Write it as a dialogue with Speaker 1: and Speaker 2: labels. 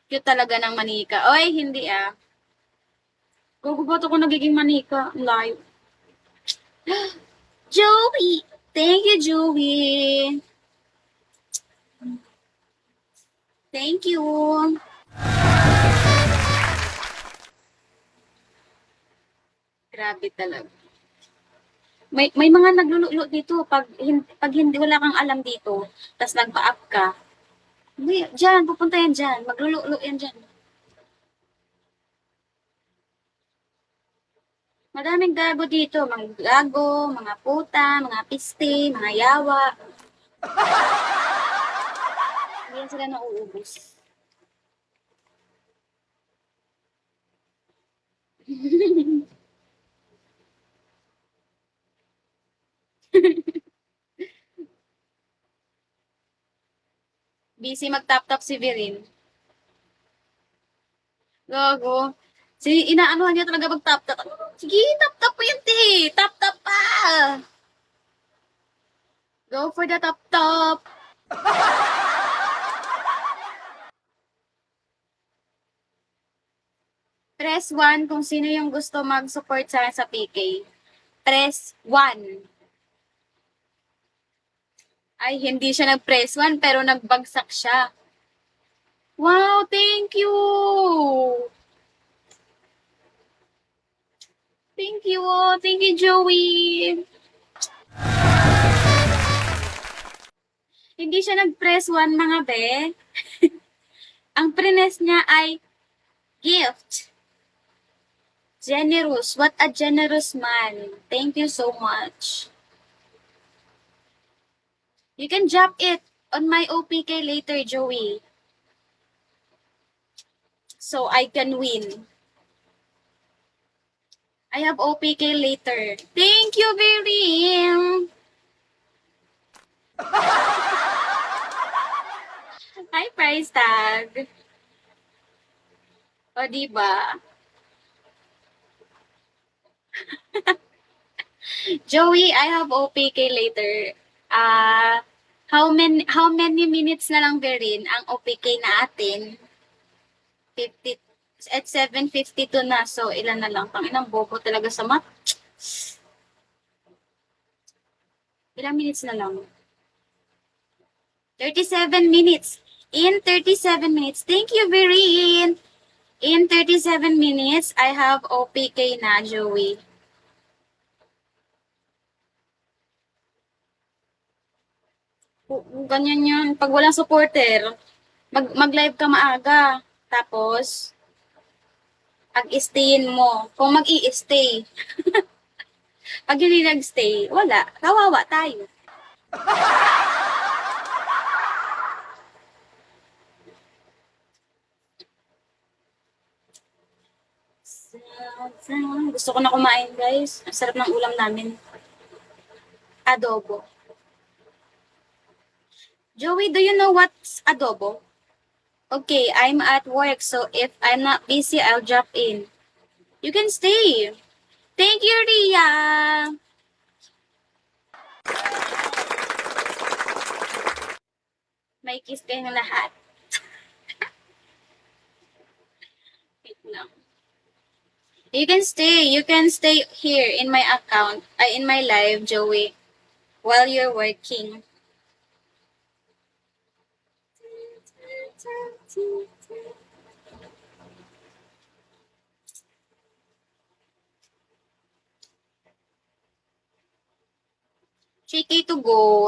Speaker 1: Cute talaga ng manika. Oy, hindi ah. Gugubat ako nagiging manika. Ang layo. Joey! Thank you, Joey. Thank you. Grabe talaga. May mga naglululo dito pag hindi wala kang alam dito, tas nagpa-up ka. Hindi, diyan, pupunta yan diyan. Maglululo yan diyan. Madaming gago dito, mga gago, mga puta, mga piste, mga yawa. Hindi yan sila nauubos. Busy mag-tap-tap si Virin. Gago. Inaanuhan niya talaga mag-tap-tap. Sige, tap-tap pa yan, te. Tap-tap pa. Go for the tap-tap. Press 1 kung sino yung gusto mag-support sa akin sa PK. Press 1. Ay, hindi siya nag-press 1 pero nagbagsak siya. Wow, thank you! Thank you, oh. Thank you, Joey. Hindi siya nag-press 1, mga be. Ang prines niya ay gift. Generous. What a generous man. Thank you so much. You can drop it on my OPK later, Joey. So I can win. I have OPK later. Thank you, Virim. Hi, price tag. O, diba? Joey, I have OPK later. How many minutes na lang Virin ang OPK natin? 50 at 7:52 na. So, ilan na lang? Tanginang bobo talaga sa math. Ilang minutes na lang? 37 minutes. In 37 minutes. Thank you, Virin. In 37 minutes, I have OPK na, Joey. Ganyan yun. Pag walang supporter, mag-live ka maaga. Tapos, pag-stayin mo. Kung mag-i-stay. Pag hindi nag-stay, wala. Kawawa tayo. Gusto ko na kumain, guys. Ang sarap ng ulam namin. Adobo. Joey, do you know what's adobo? Okay, I'm at work, so if I'm not busy, I'll drop in. You can stay. Thank you, Ria. May kiss kayong lahat. Wait lang. You can stay. You can stay here in my account, in my live, Joey, while you're working. Tricky to go.